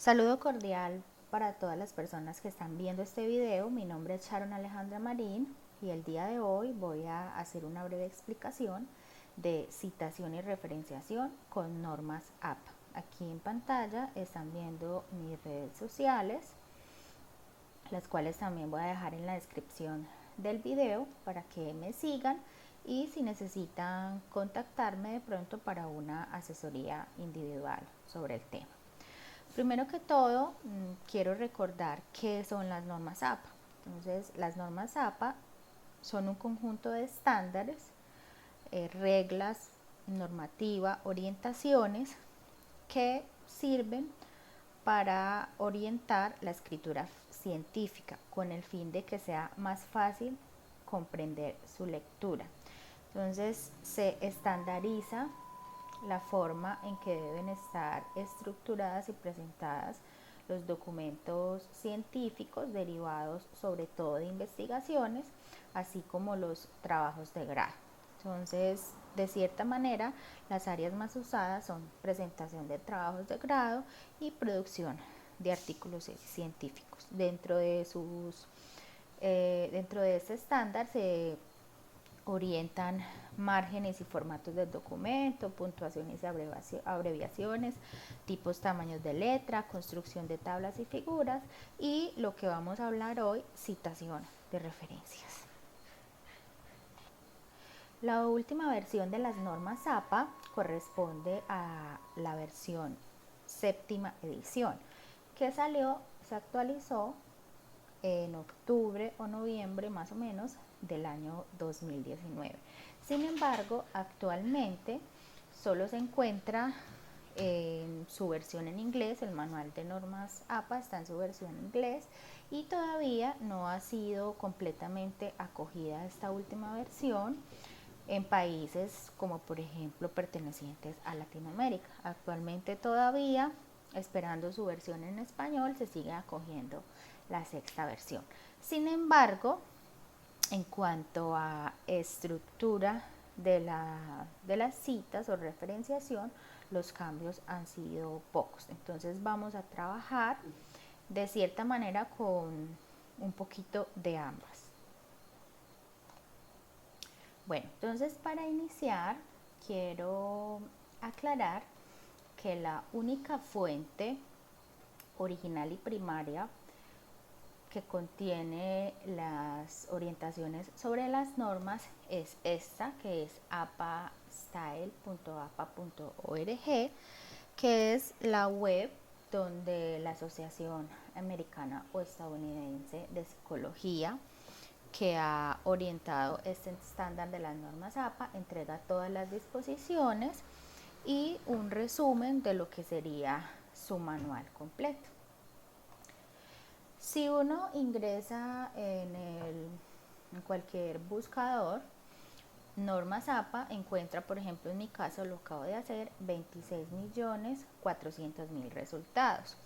Saludo cordial para todas las personas que están viendo este video. Mi nombre es Sharon Alejandra Marín y el día de hoy voy a hacer una breve explicación de citación y referenciación con normas APA. Aquí en pantalla están viendo mis redes sociales, las cuales también voy a dejar en la descripción del video para que me sigan y si necesitan contactarme de pronto para una asesoría individual sobre el tema. Primero que todo, quiero recordar qué son las normas APA. Entonces, las normas APA son un conjunto de estándares, reglas, normativa, orientaciones que sirven para orientar la escritura científica con el fin de que sea más fácil comprender su lectura. Entonces, se estandariza la forma en que deben estar estructuradas y presentadas los documentos científicos derivados sobre todo de investigaciones, así como los trabajos de grado. Entonces, de cierta manera, las áreas más usadas son presentación de trabajos de grado y producción de artículos científicos. Dentro de este estándar se orientan márgenes y formatos del documento, puntuaciones y abreviaciones, tipos, tamaños de letra, construcción de tablas y figuras y lo que vamos a hablar hoy, citación de referencias. La última versión de las normas APA corresponde a la versión séptima edición que se actualizó en octubre o noviembre más o menos del año 2019. Sin embargo, actualmente solo se encuentra en su versión en inglés, el manual de normas APA está en su versión en inglés y todavía no ha sido completamente acogida esta última versión en países como por ejemplo pertenecientes a Latinoamérica. Actualmente todavía, esperando su versión en español, se sigue acogiendo la sexta versión. Sin embargo, en cuanto a estructura de las citas o referenciación, los cambios han sido pocos. Entonces vamos a trabajar de cierta manera con un poquito de ambas. Bueno, entonces para iniciar quiero aclarar que la única fuente original y primaria que contiene las orientaciones sobre las normas es esta, que es apastyle.apa.org, que es la web donde la Asociación Americana o Estadounidense de Psicología, que ha orientado este estándar de las normas APA, entrega todas las disposiciones y un resumen de lo que sería su manual completo. Si uno ingresa en cualquier buscador, normas APA, encuentra, por ejemplo, en mi caso lo acabo de hacer, 26.400.000 resultados.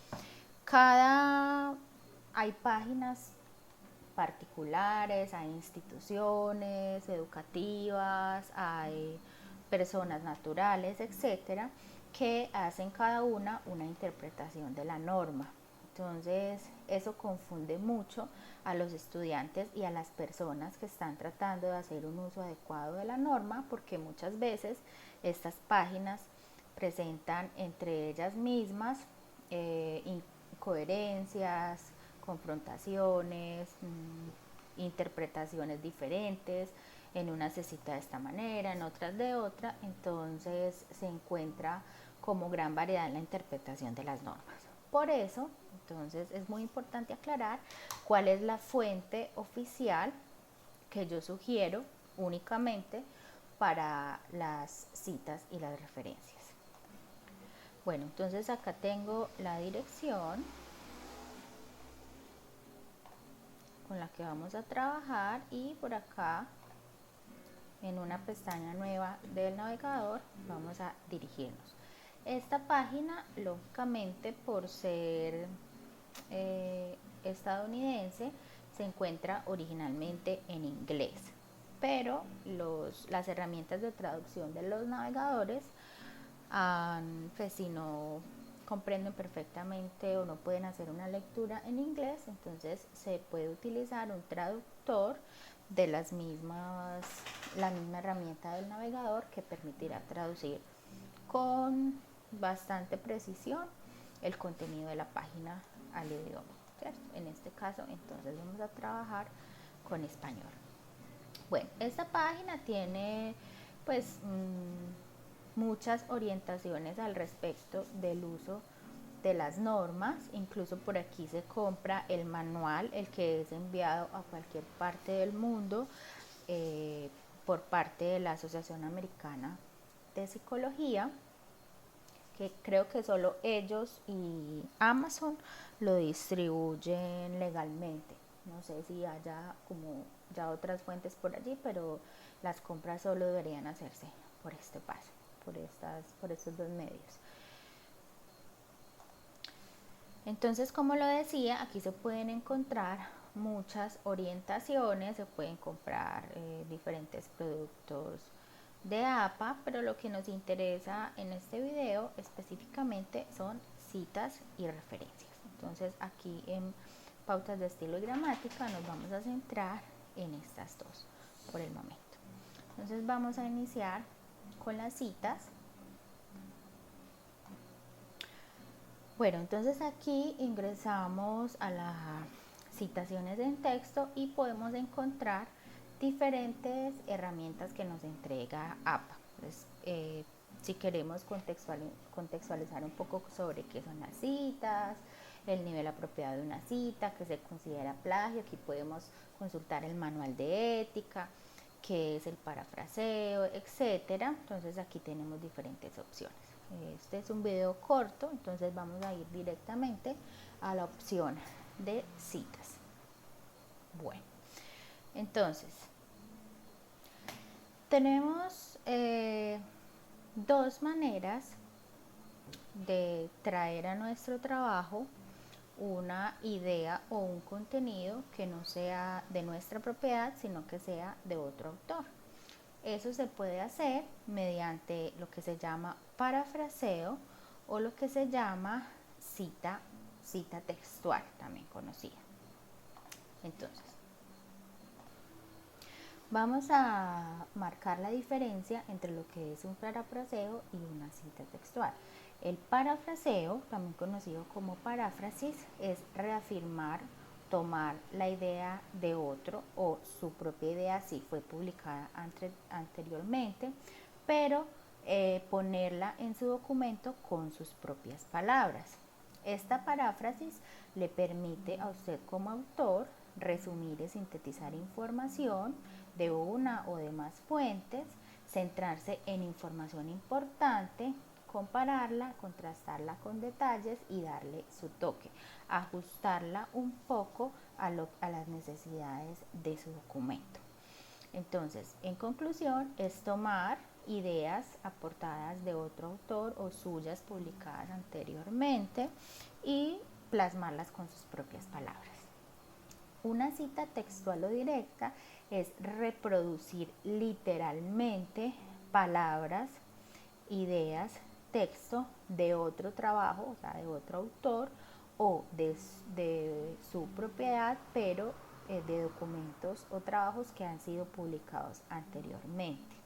Hay páginas particulares, hay instituciones educativas, hay personas naturales, etcétera, que hacen cada una interpretación de la norma. Entonces, eso confunde mucho a los estudiantes y a las personas que están tratando de hacer un uso adecuado de la norma, porque muchas veces estas páginas presentan entre ellas mismas incoherencias, confrontaciones, interpretaciones diferentes. En una se cita de esta manera, en otras de otra, entonces se encuentra como gran variedad en la interpretación de las normas. Por eso, entonces es muy importante aclarar cuál es la fuente oficial que yo sugiero únicamente para las citas y las referencias. Bueno, entonces acá tengo la dirección con la que vamos a trabajar y por acá en una pestaña nueva del navegador vamos a dirigirnos. Esta página, lógicamente, por ser estadounidense, se encuentra originalmente en inglés, pero las herramientas de traducción de los navegadores han, pues, si no comprenden perfectamente o no pueden hacer una lectura en inglés, entonces se puede utilizar un traductor de la misma herramienta del navegador que permitirá traducir con bastante precisión el contenido de la página al idioma, ¿cierto? En este caso, entonces vamos a trabajar con español. Bueno, esta página tiene pues muchas orientaciones al respecto del uso de las normas. Incluso por aquí se compra el manual, el que es enviado a cualquier parte del mundo por parte de la Asociación Americana de Psicología, que creo que solo ellos y Amazon lo distribuyen legalmente. No sé si haya como ya otras fuentes por allí, pero las compras solo deberían hacerse por este paso, por estos dos medios. Entonces, como lo decía, aquí se pueden encontrar muchas orientaciones, se pueden comprar diferentes productos de APA, pero lo que nos interesa en este video específicamente son citas y referencias. Entonces, aquí en pautas de estilo y gramática nos vamos a centrar en estas dos por el momento. Entonces, vamos a iniciar con las citas. Bueno, entonces aquí ingresamos a las citaciones en texto y podemos encontrar diferentes herramientas que nos entrega APA. Entonces, si queremos contextualizar un poco sobre qué son las citas, el nivel apropiado de una cita, que se considera plagio, aquí podemos consultar el manual de ética, qué es el parafraseo, etcétera. Entonces aquí tenemos diferentes opciones. Este es un video corto, entonces vamos a ir directamente a la opción de citas. Bueno, entonces tenemos dos maneras de traer a nuestro trabajo una idea o un contenido que no sea de nuestra propiedad, sino que sea de otro autor. Eso se puede hacer mediante lo que se llama parafraseo o lo que se llama cita textual, también conocida. Entonces, vamos a marcar la diferencia entre lo que es un parafraseo y una cita textual. El parafraseo, también conocido como paráfrasis, es reafirmar, tomar la idea de otro o su propia idea si fue publicada anteriormente, pero ponerla en su documento con sus propias palabras. Esta paráfrasis le permite a usted como autor resumir y sintetizar información de una o de más fuentes, centrarse en información importante, compararla, contrastarla con detalles y darle su toque, ajustarla un poco a las necesidades de su documento. Entonces, en conclusión, es tomar ideas aportadas de otro autor o suyas publicadas anteriormente y plasmarlas con sus propias palabras. Una cita textual o directa es reproducir literalmente palabras, ideas, texto de otro trabajo, o sea, de otro autor o de su propiedad, pero de documentos o trabajos que han sido publicados anteriormente.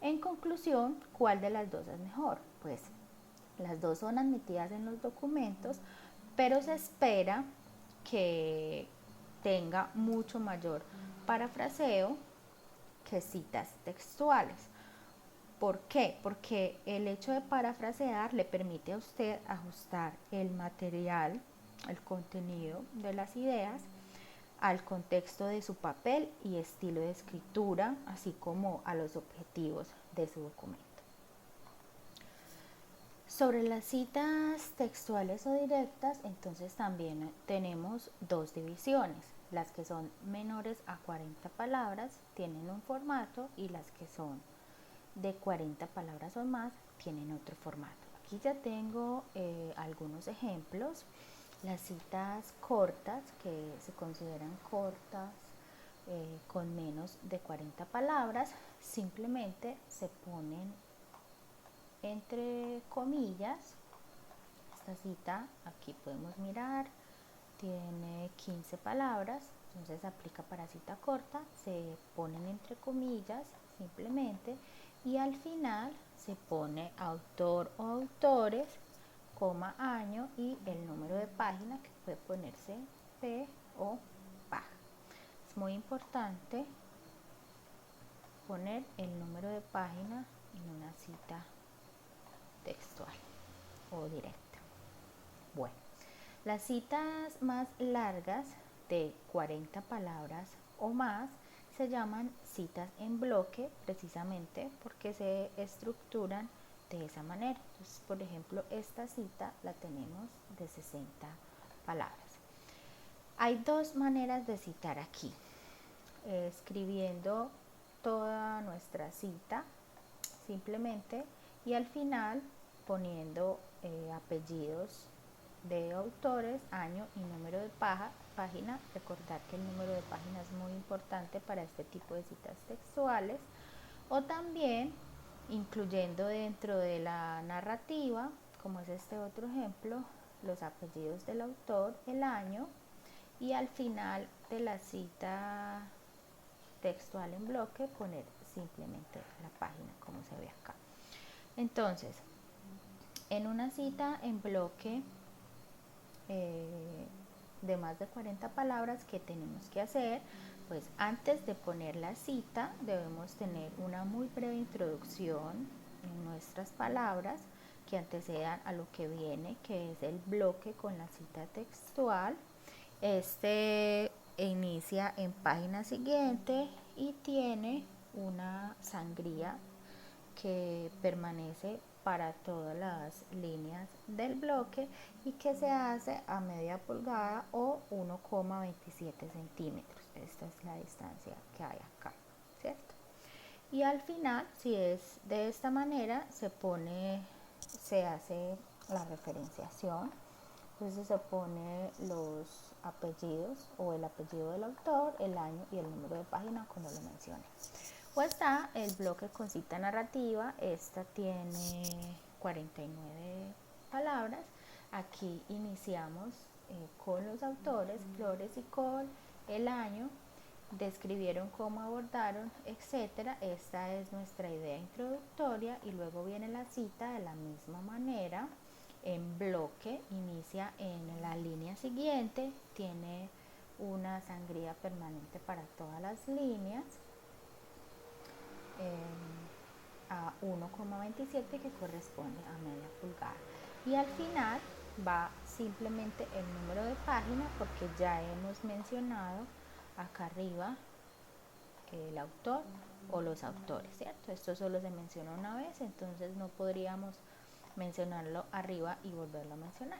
En conclusión, ¿cuál de las dos es mejor? Pues las dos son admitidas en los documentos, pero se espera que tenga mucho mayor parafraseo que citas textuales. ¿Por qué? Porque el hecho de parafrasear le permite a usted ajustar el material, el contenido de las ideas al contexto de su papel y estilo de escritura, así como a los objetivos de su documento. Sobre las citas textuales o directas, entonces también tenemos dos divisiones. Las que son menores a 40 palabras tienen un formato y las que son de 40 palabras o más tienen otro formato. Aquí ya tengo algunos ejemplos. Las citas cortas, que se consideran cortas, con menos de 40 palabras, simplemente se ponen entre comillas esta cita, aquí podemos mirar, tiene 15 palabras, entonces aplica para cita corta, se ponen entre comillas simplemente y al final se pone autor o autores, coma, año y el número de página que puede ponerse P o página. Es muy importante poner el número de página en una cita textual o directa. Bueno, las citas más largas de 40 palabras o más se llaman citas en bloque precisamente porque se estructuran de esa manera. Entonces, por ejemplo, esta cita la tenemos de 60 palabras. Hay dos maneras de citar aquí. Escribiendo toda nuestra cita simplemente y al final poniendo apellidos de autores, año y número de página. Recordar que el número de página es muy importante para este tipo de citas textuales. O también incluyendo dentro de la narrativa, como es este otro ejemplo, los apellidos del autor, el año y al final de la cita textual en bloque poner simplemente la página como se ve acá. Entonces, en una cita en bloque de más de 40 palabras, ¿qué tenemos que hacer? Pues antes de poner la cita debemos tener una muy breve introducción en nuestras palabras que antecedan a lo que viene, que es el bloque con la cita textual. Este inicia en página siguiente y tiene una sangría que permanece para todas las líneas del bloque y que se hace a media pulgada o 1,27 centímetros. Esta es la distancia que hay acá, ¿cierto? Y al final, si es de esta manera, se hace la referenciación. Entonces se pone los apellidos o el apellido del autor, el año y el número de página como lo mencioné. O está el bloque con cita narrativa, esta tiene 49 palabras. Aquí iniciamos con los autores, Flores y Cole, el año, describieron cómo abordaron, etcétera. Esta es nuestra idea introductoria y luego viene la cita de la misma manera en bloque, inicia en la línea siguiente, tiene una sangría permanente para todas las líneas, a 1,27 que corresponde a media pulgada y al final va simplemente el número de página porque ya hemos mencionado acá arriba el autor o los autores, ¿cierto? Esto solo se menciona una vez, entonces no podríamos mencionarlo arriba y volverlo a mencionar.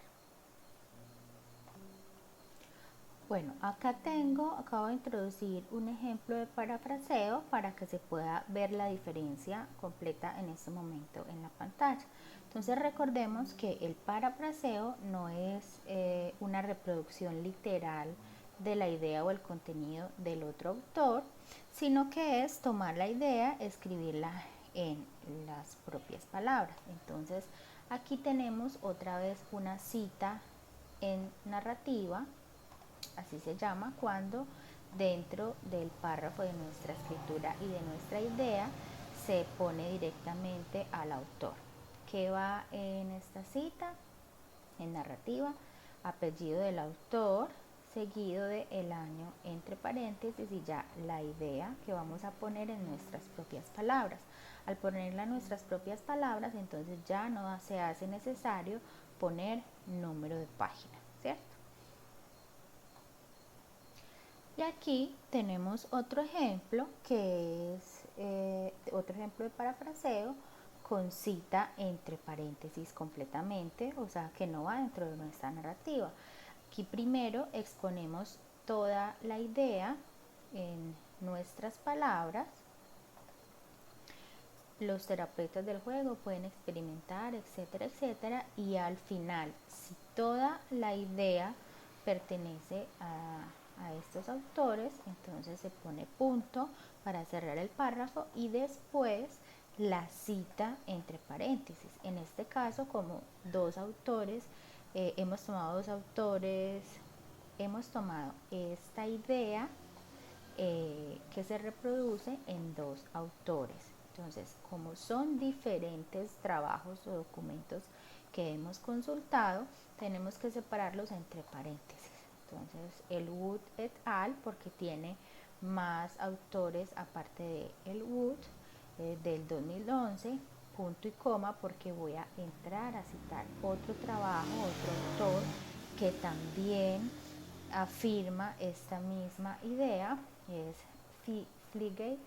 Bueno, acabo de introducir un ejemplo de parafraseo para que se pueda ver la diferencia completa en este momento en la pantalla. Entonces recordemos que el parafraseo no es una reproducción literal de la idea o el contenido del otro autor, sino que es tomar la idea, escribirla en las propias palabras. Entonces aquí tenemos otra vez una cita en narrativa, así se llama cuando dentro del párrafo de nuestra escritura y de nuestra idea se pone directamente al autor. ¿Qué va en esta cita? En narrativa, apellido del autor, seguido de el año entre paréntesis y ya la idea que vamos a poner en nuestras propias palabras. Al ponerla en nuestras propias palabras, entonces ya no se hace necesario poner número de página, ¿cierto? Y aquí tenemos otro ejemplo que es otro ejemplo de parafraseo con cita entre paréntesis completamente, o sea que no va dentro de nuestra narrativa. Aquí primero exponemos toda la idea en nuestras palabras. Los terapeutas del juego pueden experimentar, etcétera, etcétera, y al final, si toda la idea pertenece a estos autores, entonces se pone punto para cerrar el párrafo y después la cita entre paréntesis. En este caso, como dos autores hemos tomado dos autores, hemos tomado esta idea que se reproduce en dos autores. Entonces, como son diferentes trabajos o documentos que hemos consultado, tenemos que separarlos entre paréntesis. Entonces, el Wood et al, porque tiene más autores aparte de el Wood del 2011, punto y coma, porque voy a entrar a citar otro trabajo, otro autor que también afirma esta misma idea, es Fligey,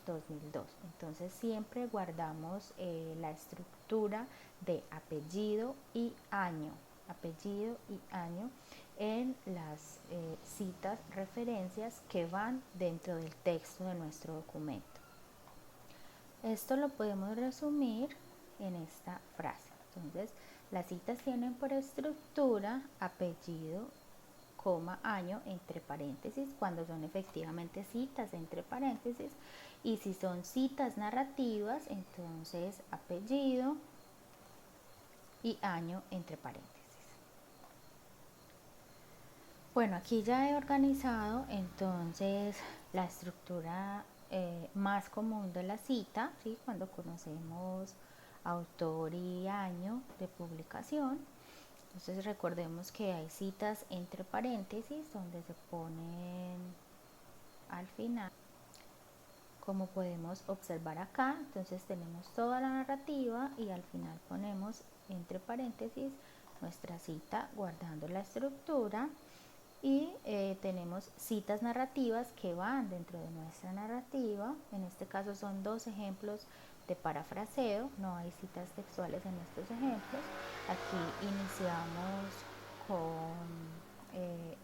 2002. Entonces siempre guardamos la estructura de apellido y año en las citas, referencias que van dentro del texto de nuestro documento. Esto lo podemos resumir en esta frase. Entonces, las citas tienen por estructura apellido, año entre paréntesis cuando son efectivamente citas entre paréntesis, y si son citas narrativas, entonces apellido y año entre paréntesis. Bueno, aquí ya he organizado entonces la estructura más común de la cita, ¿sí? Cuando conocemos autor y año de publicación. Entonces recordemos que hay citas entre paréntesis donde se ponen al final, como podemos observar acá. Entonces tenemos toda la narrativa y al final ponemos entre paréntesis nuestra cita guardando la estructura, y tenemos citas narrativas que van dentro de nuestra narrativa. En este caso son dos ejemplos de parafraseo, no hay citas textuales en estos ejemplos. Aquí iniciamos con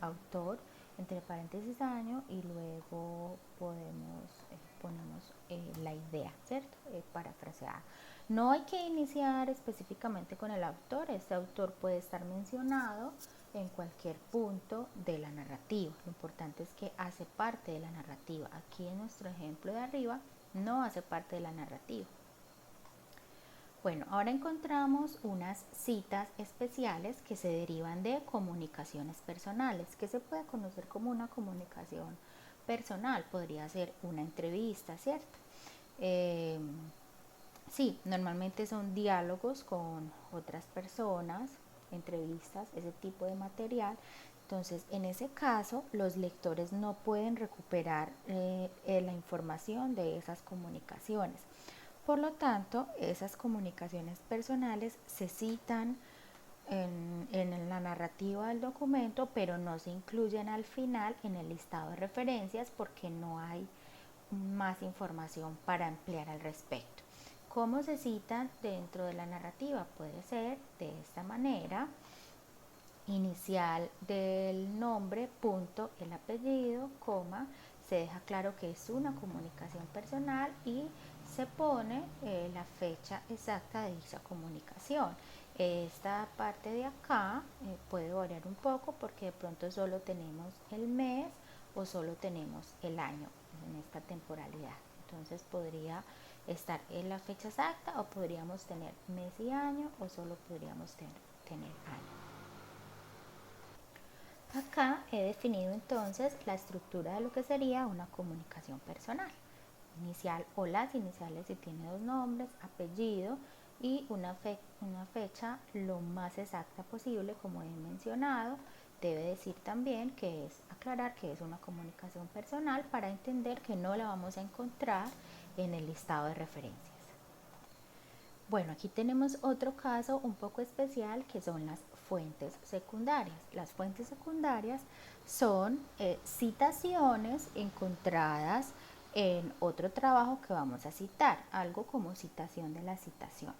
autor entre paréntesis año y luego ponemos la idea, ¿cierto? Parafraseada. No hay que iniciar específicamente con el autor. Este autor puede estar mencionado en cualquier punto de la narrativa. Lo importante es que hace parte de la narrativa. Aquí en nuestro ejemplo de arriba no hace parte de la narrativa. Bueno, ahora encontramos unas citas especiales que se derivan de comunicaciones personales, que se puede conocer como una comunicación personal. Podría ser una entrevista, ¿cierto? Sí, normalmente son diálogos con otras personas, entrevistas, ese tipo de material. Entonces, en ese caso, los lectores no pueden recuperar la información de esas comunicaciones. Por lo tanto, esas comunicaciones personales se citan en la narrativa del documento, pero no se incluyen al final en el listado de referencias porque no hay más información para emplear al respecto. ¿Cómo se citan dentro de la narrativa? Puede ser de esta manera: inicial del nombre, punto, el apellido, coma, se deja claro que es una comunicación personal y se pone la fecha exacta de dicha comunicación. Esta parte de acá puede variar un poco porque de pronto solo tenemos el mes o solo tenemos el año en esta temporalidad. Entonces podría estar en la fecha exacta o podríamos tener mes y año o solo podríamos tener año. Acá he definido entonces la estructura de lo que sería una comunicación personal. Inicial o las iniciales si tiene dos nombres, apellido y una fecha lo más exacta posible, como he mencionado. Debe decir también que es aclarar que es una comunicación personal para entender que no la vamos a encontrar en el listado de referencias. Bueno, aquí tenemos otro caso un poco especial que son las fuentes secundarias. Las fuentes secundarias son citaciones encontradas en otro trabajo que vamos a citar, algo como citación de la citación.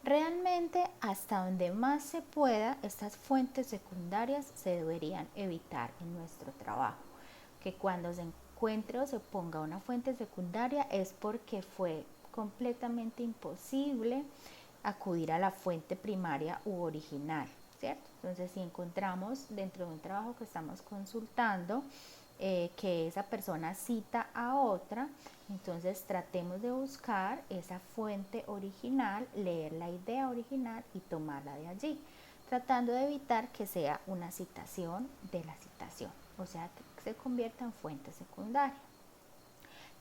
Realmente, hasta donde más se pueda, estas fuentes secundarias se deberían evitar en nuestro trabajo. Que cuando se encuentre o se ponga una fuente secundaria es porque fue completamente imposible acudir a la fuente primaria u original, ¿cierto? Entonces, si encontramos dentro de un trabajo que estamos consultando que esa persona cita a otra, entonces tratemos de buscar esa fuente original, leer la idea original y tomarla de allí. tratando de evitar que sea una citación de la citación, o sea, que se convierta en fuente secundaria.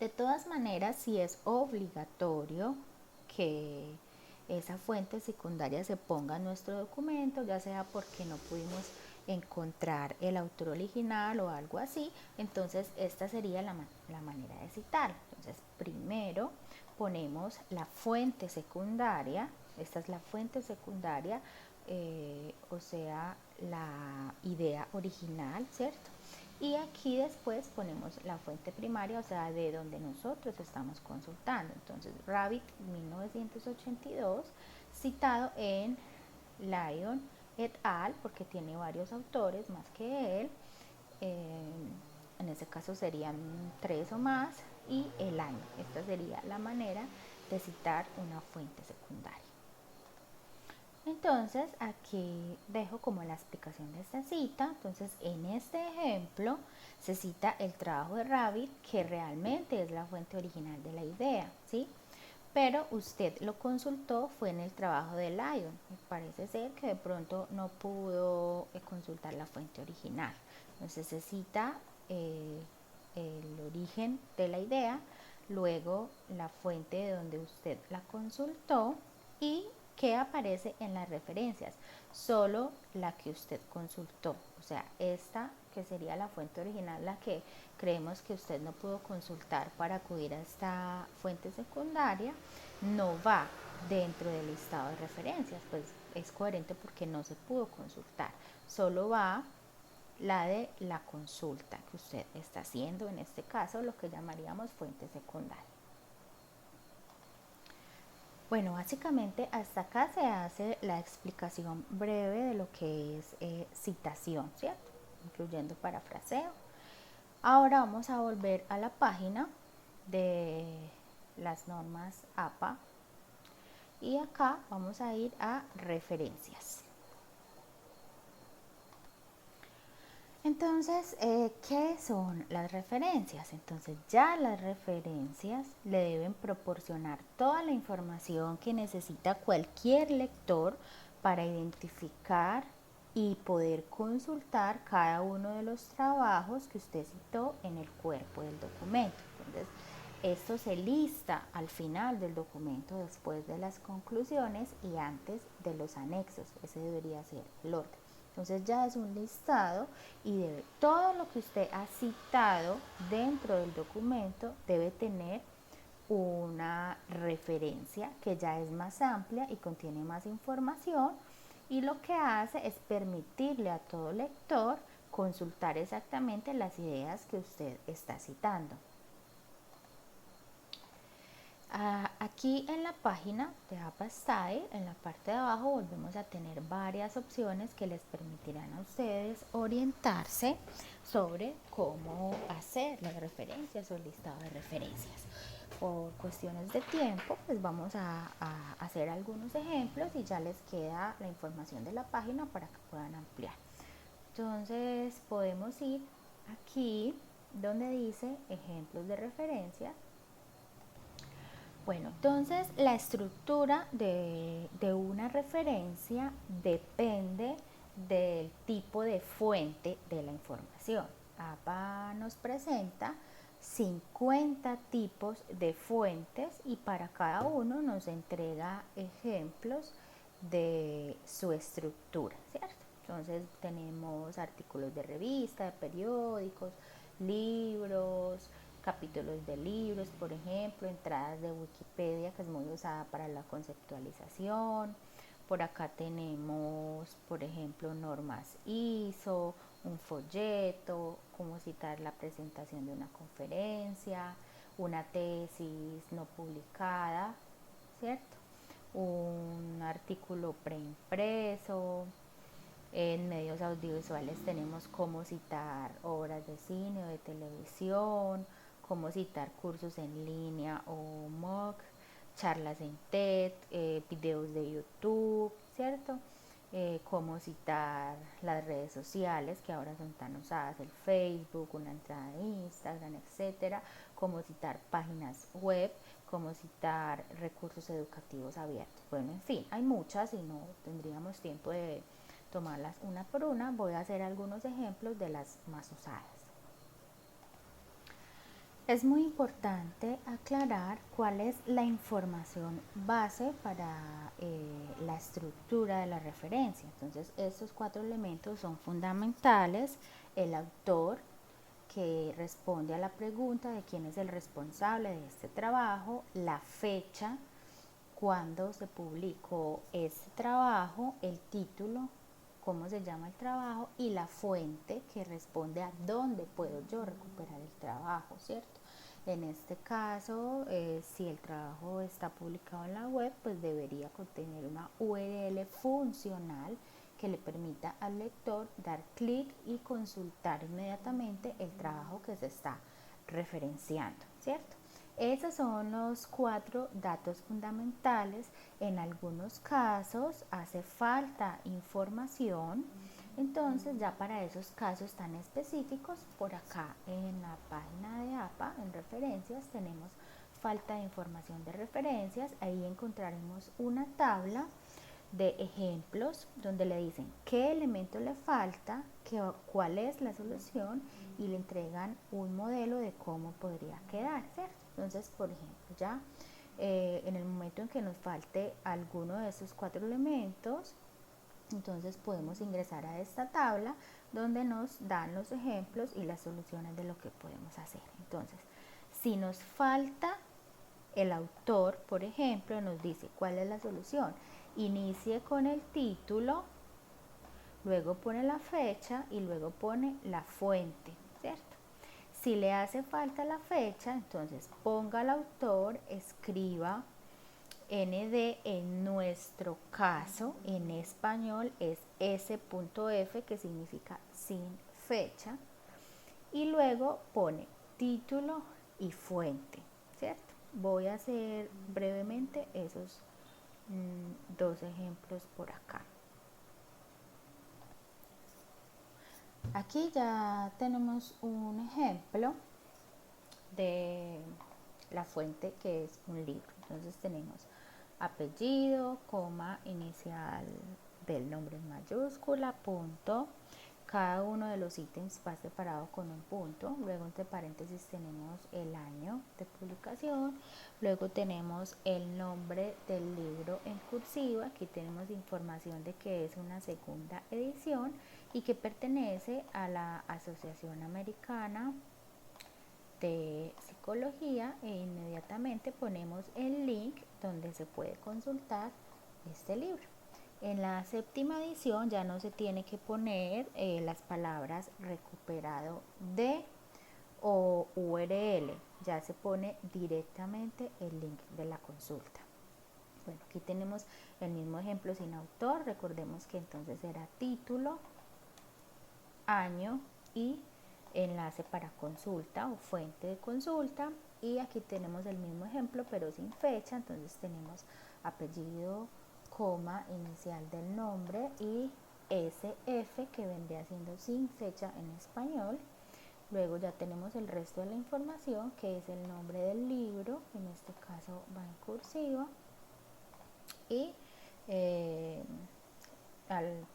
De todas maneras, si es obligatorio que esa fuente secundaria se ponga en nuestro documento, ya sea porque no pudimos encontrar el autor original o algo así, entonces esta sería la manera de citar. Entonces, primero ponemos la fuente secundaria, esta es la fuente secundaria, o sea, la idea original, ¿cierto? Y aquí después ponemos la fuente primaria, o sea, de donde nosotros estamos consultando. Entonces, Rabbit 1982, citado en Lyon et al, porque tiene varios autores más que él. En ese caso serían 3 o más, y el año. Esta sería la manera de citar una fuente secundaria. Entonces, aquí dejo como la explicación de esta cita. Entonces, en este ejemplo se cita el trabajo de Rabbit, que realmente es la fuente original de la idea, ¿sí? Pero usted lo consultó fue en el trabajo de Lyon. Parece ser que de pronto no pudo consultar la fuente original. Entonces se cita el origen de la idea, luego la fuente de donde usted la consultó y qué aparece en las referencias. Solo la que usted consultó, o sea, esta que sería la fuente original, la que creemos que usted no pudo consultar para acudir a esta fuente secundaria, no va dentro del listado de referencias, pues es coherente porque no se pudo consultar, solo va la de la consulta que usted está haciendo, en este caso lo que llamaríamos fuente secundaria. Bueno, básicamente hasta acá se hace la explicación breve de lo que es citación, ¿cierto? Incluyendo parafraseo. Ahora vamos a volver a la página de las normas APA y acá vamos a ir a referencias. Entonces, ¿qué son las referencias? Entonces, ya las referencias le deben proporcionar toda la información que necesita cualquier lector para identificar y poder consultar cada uno de los trabajos que usted citó en el cuerpo del documento. Entonces, esto se lista al final del documento, después de las conclusiones y antes de los anexos. Ese debería ser el orden. Entonces ya es un listado y debe, todo lo que usted ha citado dentro del documento debe tener una referencia que ya es más amplia y contiene más información, y lo que hace es permitirle a todo lector consultar exactamente las ideas que usted está citando. Aquí en la página de APA Style, en la parte de abajo, volvemos a tener varias opciones que les permitirán a ustedes orientarse sobre cómo hacer las referencias o el listado de referencias. Por cuestiones de tiempo, pues vamos a hacer algunos ejemplos y ya les queda la información de la página para que puedan ampliar. Entonces podemos ir aquí donde dice ejemplos de referencia. Bueno, entonces la estructura de una referencia depende del tipo de fuente de la información. APA nos presenta 50 tipos de fuentes y para cada uno nos entrega ejemplos de su estructura, ¿cierto? Entonces tenemos artículos de revista, de periódicos, libros, capítulos de libros, por ejemplo, entradas de Wikipedia, que es muy usada para la conceptualización. Por acá tenemos, por ejemplo, normas ISO, un folleto, cómo citar la presentación de una conferencia, una tesis no publicada, ¿cierto? Un artículo preimpreso. En medios audiovisuales tenemos cómo citar obras de cine o de televisión, cómo citar cursos en línea o MOOC, charlas en TED, videos de YouTube, ¿cierto? Cómo citar las redes sociales que ahora son tan usadas, el Facebook, una entrada de Instagram, etcétera, cómo citar páginas web, cómo citar recursos educativos abiertos. Bueno, en fin, hay muchas y no tendríamos tiempo de tomarlas una por una. Voy a hacer algunos ejemplos de las más usadas. Es muy importante aclarar cuál es la información base para la estructura de la referencia. Entonces, estos 4 elementos son fundamentales. El autor, que responde a la pregunta de quién es el responsable de este trabajo, la fecha, cuándo se publicó este trabajo, el título, cómo se llama el trabajo, y la fuente, que responde a dónde puedo yo recuperar el trabajo, ¿cierto? En este caso, si el trabajo está publicado en la web, pues debería contener una URL funcional que le permita al lector dar clic y consultar inmediatamente el trabajo que se está referenciando, ¿cierto? Esos son los 4 datos fundamentales. En algunos casos hace falta información, entonces ya para esos casos tan específicos, por acá en la página de APA, en referencias, tenemos falta de información de referencias. Ahí encontraremos una tabla de ejemplos donde le dicen qué elemento le falta, cuál es la solución, y le entregan un modelo de cómo podría quedar, ¿cierto? Entonces, por ejemplo, ya en el momento en que nos falte alguno de esos 4 elementos, entonces podemos ingresar a esta tabla donde nos dan los ejemplos y las soluciones de lo que podemos hacer. Entonces, si nos falta el autor, por ejemplo, nos dice cuál es la solución. Inicie con el título, luego pone la fecha y luego pone la fuente, ¿cierto? Si le hace falta la fecha, entonces ponga al autor, escriba ND, en nuestro caso, en español es S.F, que significa sin fecha, y luego pone título y fuente, ¿cierto? Voy a hacer brevemente esos 2 ejemplos por acá. Aquí ya tenemos un ejemplo de la fuente, que es un libro. Entonces tenemos apellido, coma, inicial del nombre en mayúscula, punto. Cada uno de los ítems va separado con un punto. Luego entre paréntesis tenemos el año de publicación. Luego tenemos el nombre del libro en cursiva. Aquí tenemos información de que es una segunda edición y que pertenece a la Asociación Americana de Psicología, e inmediatamente ponemos el link donde se puede consultar este libro. En la 7ª edición ya no se tiene que poner las palabras recuperado de o URL, ya se pone directamente el link de la consulta. Bueno, aquí tenemos el mismo ejemplo sin autor. Recordemos que entonces era título, año y enlace para consulta o fuente de consulta. Y aquí tenemos el mismo ejemplo pero sin fecha. Entonces tenemos apellido, coma, inicial del nombre y SF, que vendría siendo sin fecha en español. Luego ya tenemos el resto de la información, que es el nombre del libro, en este caso va en cursiva, y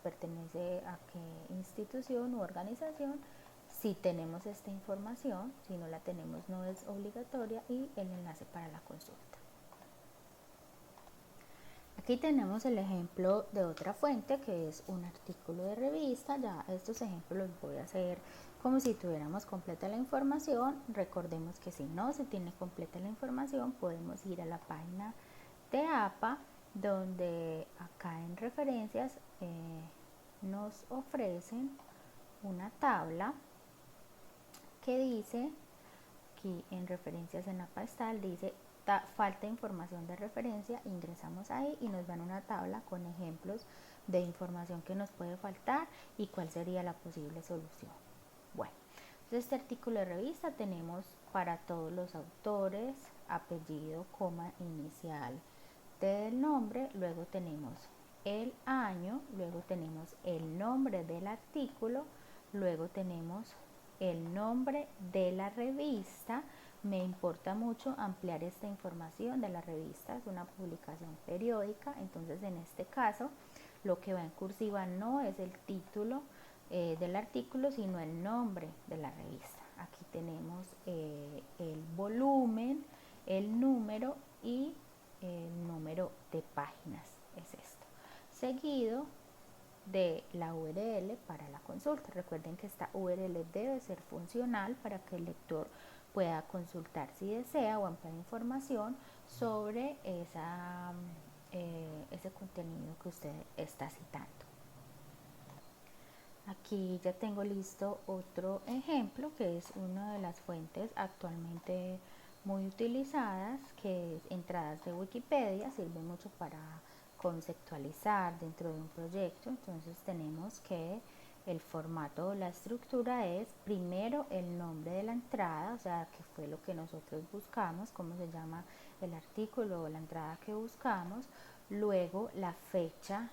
pertenece a qué institución u organización. Si tenemos esta información, si no la tenemos no es obligatoria, y el enlace para la consulta. Aquí tenemos el ejemplo de otra fuente, que es un artículo de revista. Ya estos ejemplos los voy a hacer como si tuviéramos completa la información. Recordemos que si no se tiene completa la información, podemos ir a la página de APA, donde acá en referencias nos ofrecen una tabla que dice, aquí en referencias en APA está, dice falta información de referencia. Ingresamos ahí y nos dan una tabla con ejemplos de información que nos puede faltar y cuál sería la posible solución. Bueno, entonces este artículo de revista tenemos para todos los autores, apellido, coma, inicial del nombre, luego tenemos el año, luego tenemos el nombre del artículo, luego tenemos el nombre de la revista. Me importa mucho ampliar esta información de la revista, es una publicación periódica, entonces en este caso Lo que va en cursiva no es el título del artículo, sino el nombre de la revista. Aquí tenemos el volumen, el número y el número de páginas, es esto. Seguido de la URL para la consulta. Recuerden que esta URL debe ser funcional para que el lector pueda consultar si desea o ampliar información sobre ese contenido que usted está citando. Aquí ya tengo listo otro ejemplo que es una de las fuentes actualmente muy utilizadas, que es entradas de Wikipedia. Sirve mucho para conceptualizar dentro de un proyecto. Entonces tenemos que el formato o la estructura es primero el nombre de la entrada, o sea, que fue lo que nosotros buscamos, cómo se llama el artículo o la entrada que buscamos, luego la fecha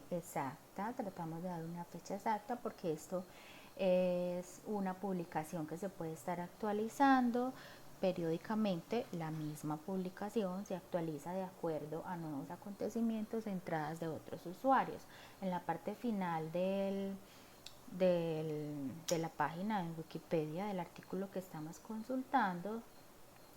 exacta, tratamos de dar una fecha exacta porque esto es una publicación que se puede estar actualizando periódicamente. La misma publicación se actualiza de acuerdo a nuevos acontecimientos, entradas de otros usuarios. En la parte final de la página en Wikipedia del artículo que estamos consultando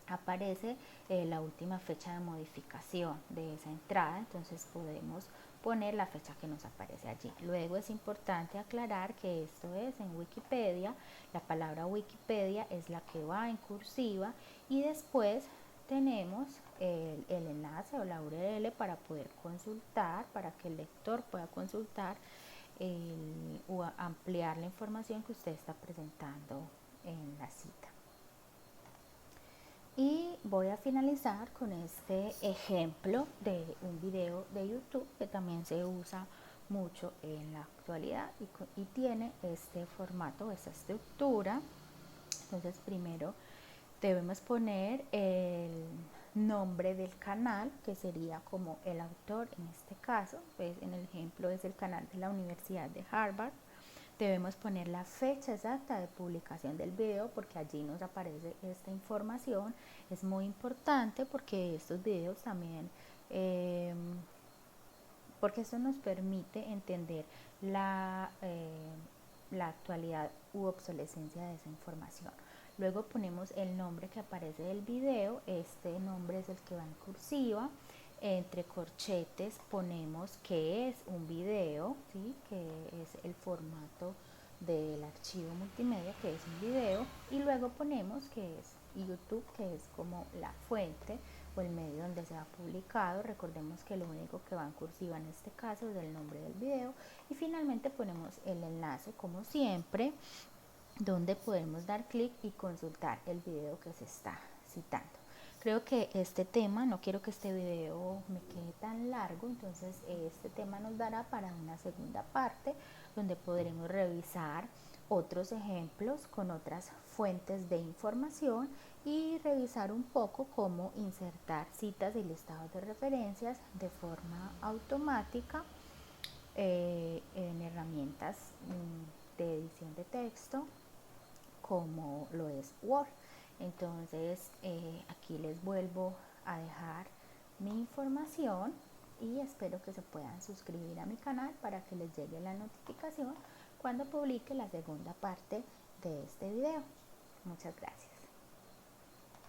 aparece la última fecha de modificación de esa entrada, entonces podemos poner la fecha que nos aparece allí. Luego es importante aclarar que esto es en Wikipedia, la palabra Wikipedia es la que va en cursiva y después tenemos el enlace o la URL para poder consultar, para que el lector pueda consultar o ampliar la información que usted está presentando en la cita. Y voy a finalizar con este ejemplo de un video de YouTube que también se usa mucho en la actualidad y tiene este formato, esta estructura. Entonces primero debemos poner el nombre del canal, que sería como el autor en este caso, pues en el ejemplo es el canal de la Universidad de Harvard. Debemos poner la fecha exacta de publicación del video porque allí nos aparece esta información. Es muy importante porque estos videos también, porque esto nos permite entender la actualidad u obsolescencia de esa información. Luego ponemos el nombre que aparece del video, este nombre es el que va en cursiva. Entre corchetes ponemos que es un video, ¿sí? Que es el formato del archivo multimedia, que es un video, y luego ponemos que es YouTube, que es como la fuente o el medio donde se ha publicado. Recordemos que lo único que va en cursiva en este caso es el nombre del video, y finalmente ponemos el enlace como siempre donde podemos dar clic y consultar el video que se está citando. Creo que este tema, no quiero que este video me quede tan largo, entonces este tema nos dará para una segunda parte donde podremos revisar otros ejemplos con otras fuentes de información y revisar un poco cómo insertar citas y listados de referencias de forma automática en herramientas de edición de texto como lo es Word. Entonces aquí les vuelvo a dejar mi información y espero que se puedan suscribir a mi canal para que les llegue la notificación cuando publique la segunda parte de este video. Muchas gracias.